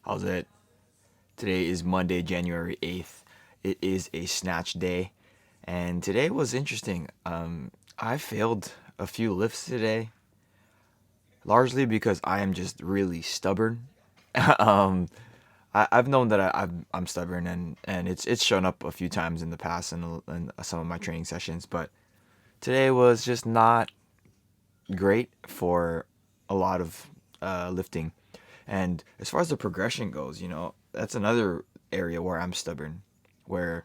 How's it? Today is Monday, January 8th. It is a snatch day, and today was interesting. I failed a few lifts today, largely because I am just really stubborn. um, I've known that I'm stubborn, and it's shown up a few times in the past in some of my training sessions, but today was just not great for a lot of lifting. And as far as the progression goes, that's another area where I'm stubborn. Where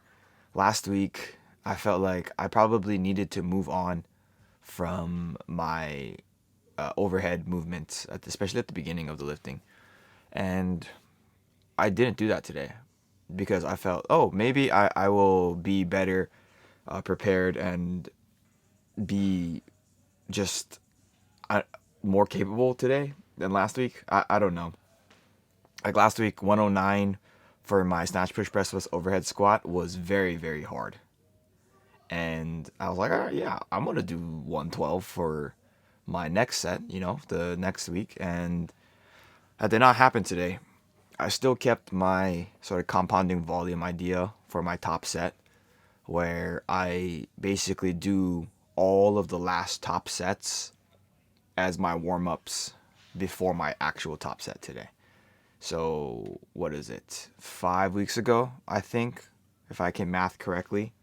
last week I felt like I probably needed to move on from my overhead movements, especially at the beginning of the lifting. And I didn't do that today because I felt, oh, maybe I will be better prepared and be just uh, more capable today than last week. I don't know. Like last week, 109 for my snatch push press plus overhead squat was very, very hard. And I was like, all right, yeah, I'm going to do 112 for my next set, the next week. And that did not happen today. I still kept my sort of compounding volume idea for my top set, where I basically do all of the last top sets as my warm ups before my actual top set today. So, what is it? 5 weeks ago, I think, if I can math correctly.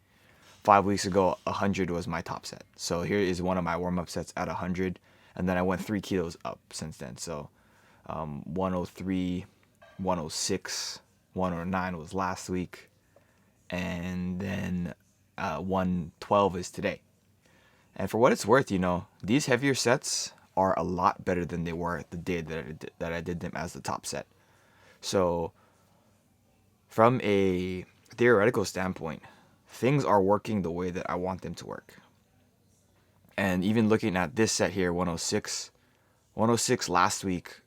5 weeks ago, 100 was my top set. So, here is one of my warm up sets at 100. And then I went 3 kilos up since then. So, 103, 106, 109 was last week. And then 112 is today. And for what it's worth, these heavier sets are a lot better than they were the day that I did them as the top set. So, from a theoretical standpoint, things are working the way that I want them to work. And even looking at this set here, 106 last week,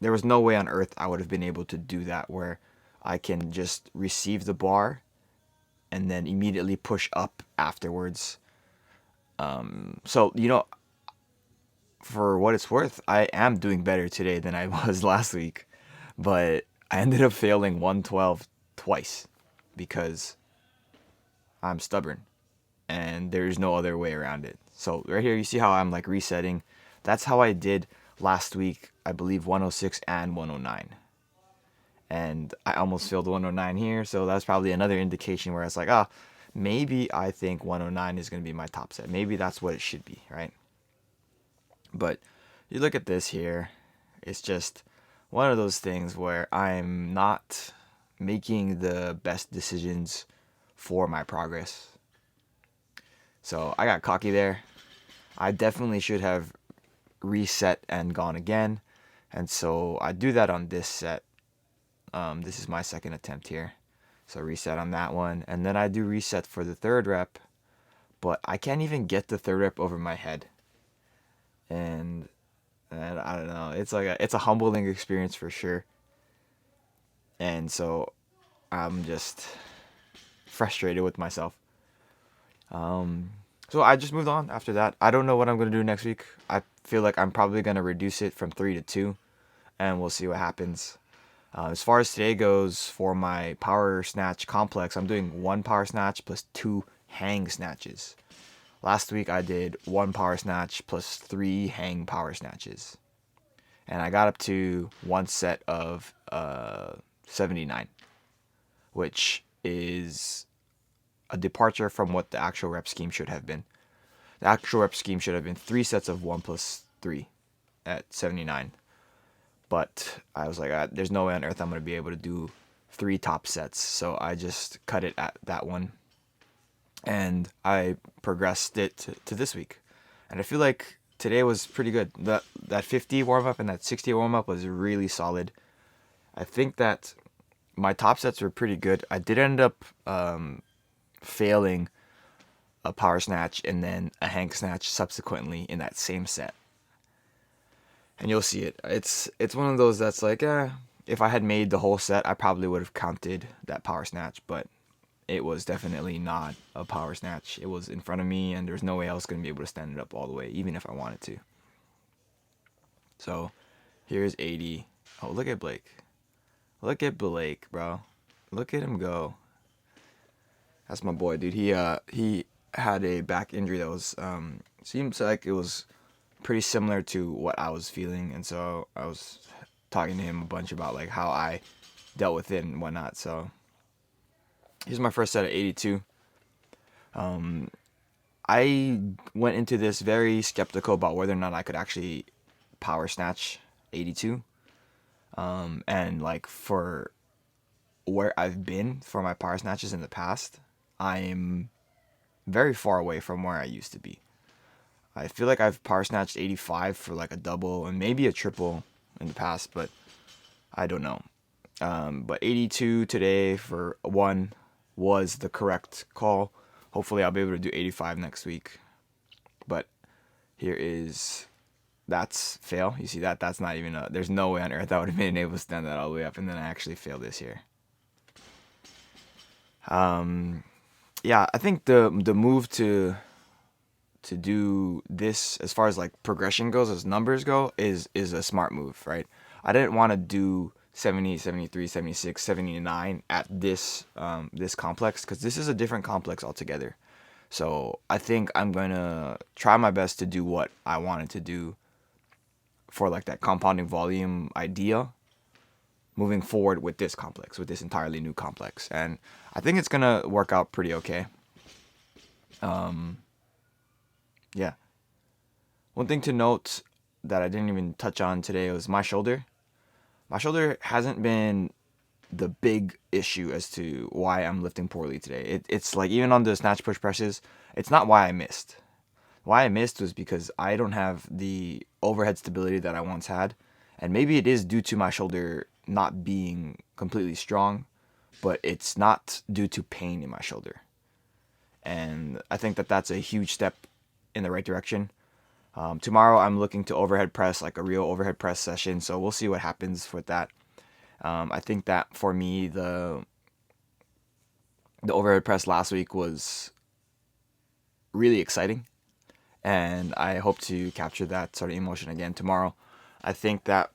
there was no way on earth I would have been able to do that where I can just receive the bar and then immediately push up afterwards. So, for what it's worth, I am doing better today than I was last week. But I ended up failing 112 twice because I'm stubborn and there's no other way around it. So right here you see how I'm like resetting. That's how I did last week, I believe 106 and 109. And I almost failed 109 here, so that's probably another indication where it's like, maybe I think 109 is going to be my top set. Maybe that's what it should be, right? But you look at this here, it's just one of those things where I'm not making the best decisions for my progress. So I got cocky there. I definitely should have reset and gone again. And so I do that on this set. This is my second attempt here. So reset on that one. And then I do reset for the third rep. But I can't even get the third rep over my head. And I don't know. It's a humbling experience for sure. And so I'm just frustrated with myself. So I just moved on after that. I don't know what I'm gonna do next week. I feel like I'm probably gonna reduce it from 3 to 2, and we'll see what happens. As far as today goes, for my power snatch complex, I'm doing 1 power snatch plus 2 hang snatches. Last week I did 1 power snatch plus 3 hang power snatches. And I got up to one set of 79, which is a departure from what the actual rep scheme should have been. The actual rep scheme should have been 3 sets of 1 plus 3 at 79. But I was like, there's no way on earth I'm going to be able to do 3 top sets. So I just cut it at that one. And I progressed it to this week. And I feel like today was pretty good. That 50 warm up and that 60 warm up was really solid. I think that my top sets were pretty good. I did end up failing a power snatch and then a hang snatch subsequently in that same set. And you'll see it. It's one of those that's like, if I had made the whole set, I probably would have counted that power snatch, but it was definitely not a power snatch. It was in front of me, and there's no way I was going to be able to stand it up all the way, even if I wanted to. So, here's 80. Oh, look at Blake. Look at Blake, bro. Look at him go. That's my boy, dude. He had a back injury that was seems like it was pretty similar to what I was feeling, and so I was talking to him a bunch about like how I dealt with it and whatnot. So here's my first set of 82. I went into this very skeptical about whether or not I could actually power snatch 82. And like for where I've been for my power snatches in the past, I'm very far away from where I used to be. I feel like I've power snatched 85 for like a double and maybe a triple in the past, but I don't know. But 82 today for one was the correct call. Hopefully I'll be able to do 85 next week. But that's fail. You see that? That's not even there's no way on earth I would have been able to stand that all the way up, and then I actually failed this here. Yeah, I think the move to do this as far as like progression goes, as numbers go, is a smart move, right? I didn't want to do 70, 73, 76, 79 at this this complex because this is a different complex altogether. So I think I'm gonna try my best to do what I wanted to do for like that compounding volume idea moving forward with this complex, with this entirely new complex, and I think it's gonna work out pretty okay. Yeah. One thing to note that I didn't even touch on today was my shoulder. My shoulder hasn't been the big issue as to why I'm lifting poorly today. It's like even on the snatch push presses, it's not why I missed. Why I missed was because I don't have the overhead stability that I once had. And maybe it is due to my shoulder not being completely strong, but it's not due to pain in my shoulder. And I think that that's a huge step in the right direction. Tomorrow I'm looking to overhead press, like a real overhead press session, so we'll see what happens with that. I think that for me, the overhead press last week was really exciting, and I hope to capture that sort of emotion again tomorrow. I think that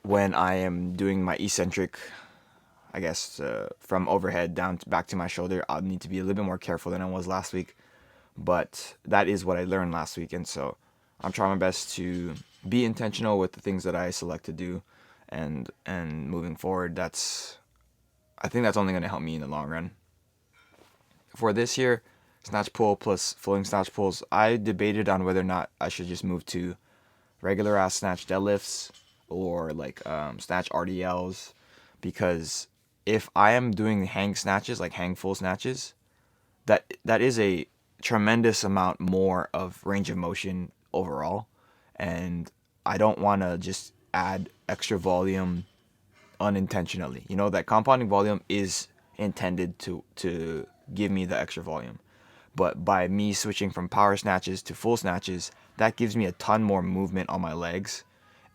when I am doing my eccentric, I guess from overhead down back to my shoulder, I'll need to be a little bit more careful than I was last week. But that is what I learned last week, and so I'm trying my best to be intentional with the things that I select to do, and moving forward, I think that's only going to help me in the long run. For this year, snatch pull plus floating snatch pulls, I debated on whether or not I should just move to regular ass snatch deadlifts or like snatch RDLs, because if I am doing hang snatches, like hang full snatches, that is a tremendous amount more of range of motion overall, and I don't want to just add extra volume unintentionally. You know, that compounding volume is intended to give me the extra volume, but by me switching from power snatches to full snatches, that gives me a ton more movement on my legs,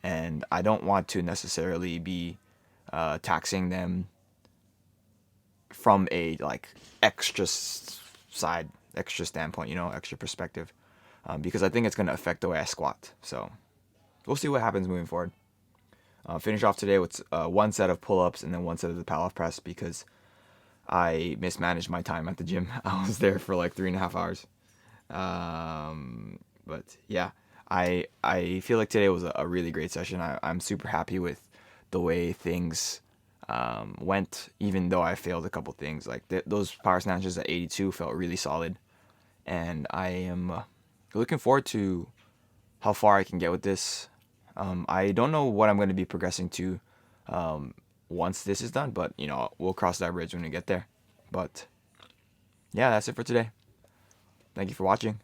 and I don't want to necessarily be taxing them from a like extra standpoint, extra perspective, because I think it's going to affect the way I squat. So we'll see what happens moving forward. Finish off today with one set of pull-ups and then one set of the power press because I mismanaged my time at the gym. I was there for like 3.5 hours. But yeah, I feel like today was a really great session. I'm super happy with the way things went, even though I failed a couple things. Like those power snatches at 82 felt really solid, and I am looking forward to how far I can get with this. I don't know what I'm going to be progressing to once this is done, but we'll cross that bridge when we get there. But yeah, that's it for today. Thank you for watching.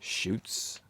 Shoots.